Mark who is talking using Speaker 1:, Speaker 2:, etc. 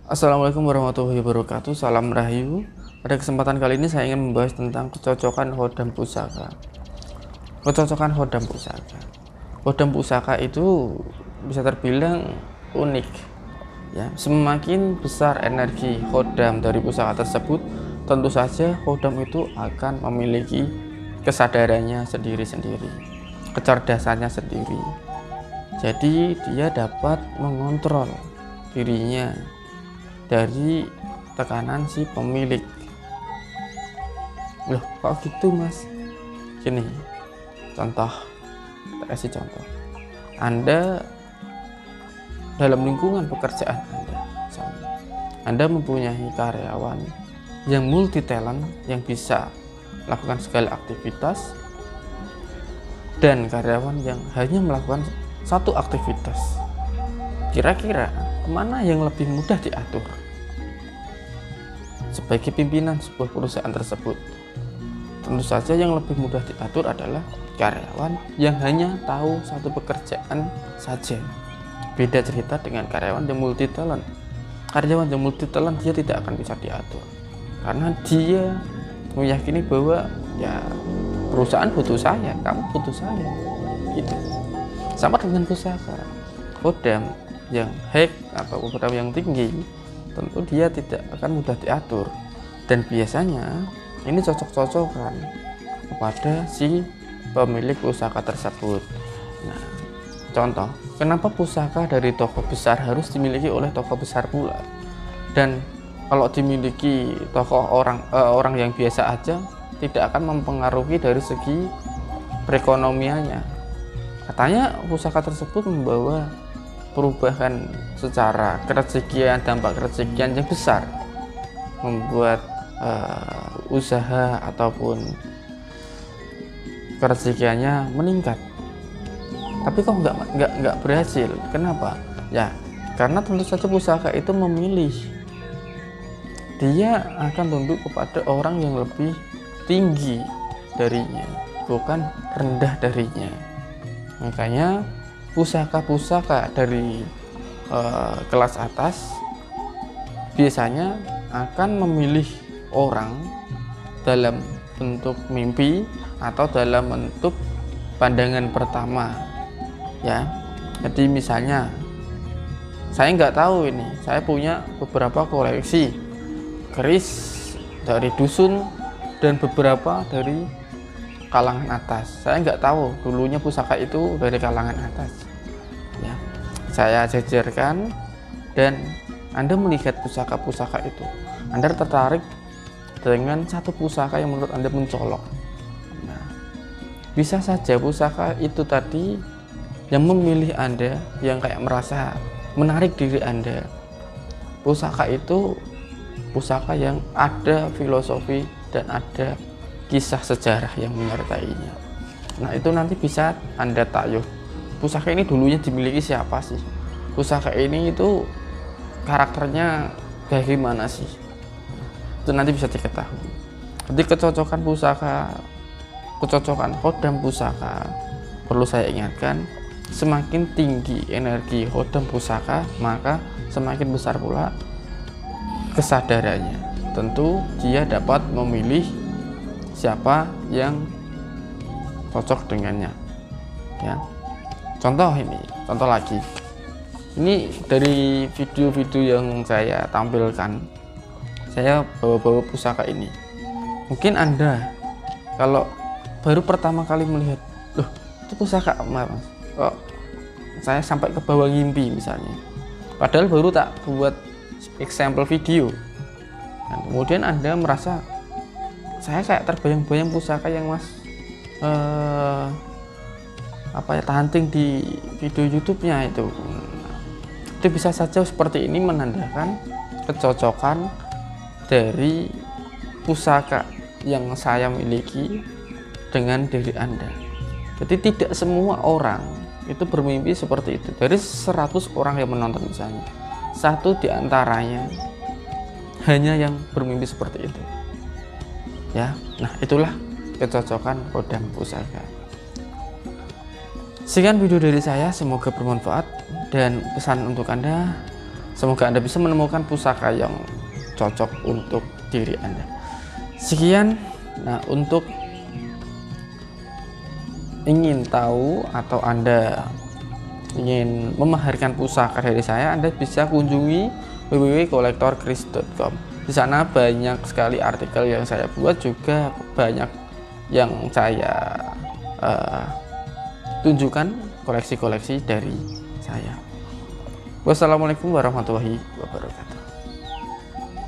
Speaker 1: Assalamualaikum warahmatullahi wabarakatuh. Salam Rahayu. Pada kesempatan kali ini saya ingin membahas tentang kecocokan hodam pusaka. Kecocokan hodam pusaka. Hodam pusaka itu bisa terbilang unik. Ya, semakin besar energi hodam dari pusaka tersebut, tentu saja hodam itu akan memiliki kesadarannya sendiri-sendiri, kecerdasannya sendiri. Jadi dia dapat mengontrol dirinya dari tekanan si pemilik. Loh, kok gitu mas? Gini, contoh, kita kasih contoh. Anda dalam lingkungan pekerjaan Anda mempunyai karyawan yang multi talent, yang bisa melakukan segala aktivitas, dan karyawan yang hanya melakukan satu aktivitas. Kira-kira mana yang lebih mudah diatur? Sebagai pimpinan sebuah perusahaan tersebut, tentu saja yang lebih mudah diatur adalah karyawan yang hanya tahu satu pekerjaan saja. Beda cerita dengan karyawan yang multi talent. Karyawan yang multi talent dia tidak akan bisa diatur, karena dia meyakini bahwa ya perusahaan butuh saya, kamu butuh saya, gitu. Sama dengan pusaka hodam yang hack atau hodam yang tinggi, tentu dia tidak akan mudah diatur, dan biasanya ini cocok-cocokan kepada si pemilik pusaka tersebut. Nah, contoh, kenapa pusaka dari tokoh besar harus dimiliki oleh tokoh besar pula, dan kalau dimiliki tokoh orang yang biasa aja tidak akan mempengaruhi dari segi perekonomiannya. Katanya pusaka tersebut membawa perubahan secara kerezekian, dampak kerezekian yang besar, membuat usaha ataupun kerezekiannya meningkat. Tapi kok nggak berhasil? Kenapa? Ya, karena tentu saja pusaka itu memilih. Dia akan tunduk kepada orang yang lebih tinggi darinya, bukan rendah darinya. Makanya pusaka-pusaka dari kelas atas biasanya akan memilih orang dalam bentuk mimpi atau dalam bentuk pandangan pertama, ya. Jadi misalnya saya nggak tahu ini, saya punya beberapa koleksi keris dari dusun dan beberapa dari kalangan atas. Saya nggak tahu dulunya pusaka itu dari kalangan atas, ya. Saya jajarkan dan Anda melihat pusaka-pusaka itu, Anda tertarik dengan satu pusaka yang menurut Anda mencolok. Nah, bisa saja pusaka itu tadi yang memilih Anda, yang kayak merasa menarik diri Anda. Pusaka itu pusaka yang ada filosofi dan ada kisah sejarah yang menyertainya. Nah, itu nanti bisa Anda tayuh. Pusaka ini dulunya dimiliki siapa sih? Pusaka ini itu karakternya kayak gimana sih? Itu nanti bisa diketahui. Jadi kecocokan pusaka, kecocokan hodam pusaka, perlu saya ingatkan, semakin tinggi energi hodam pusaka, maka semakin besar pula kesadarannya. Tentu dia dapat memilih siapa yang cocok dengannya, ya. Contoh ini, contoh lagi. Ini dari video-video yang saya tampilkan, saya bawa-bawa pusaka ini. Mungkin Anda kalau baru pertama kali melihat, loh itu pusaka mas, kok saya sampai ke bawah ngimpi misalnya, padahal baru tak buat example video. Dan kemudian Anda merasa saya kayak terbayang-bayang pusaka yang mas hunting di video YouTube-nya itu bisa saja seperti ini, menandakan kecocokan dari pusaka yang saya miliki dengan diri Anda. Jadi tidak semua orang itu bermimpi seperti itu. Dari 100 orang yang menonton misalnya, satu diantaranya hanya yang bermimpi seperti itu, ya. Nah, itulah kecocokan hodam pusaka. Sekian video dari saya, semoga bermanfaat, dan pesan untuk Anda, Semoga Anda bisa menemukan pusaka yang cocok untuk diri Anda. Sekian. Nah, untuk ingin tahu atau Anda ingin memaharkan pusaka dari saya, Anda bisa kunjungi www.kolektorkris.com. Di sana banyak sekali artikel yang saya buat, juga banyak yang saya tunjukkan koleksi-koleksi dari saya. Wassalamualaikum warahmatullahi wabarakatuh.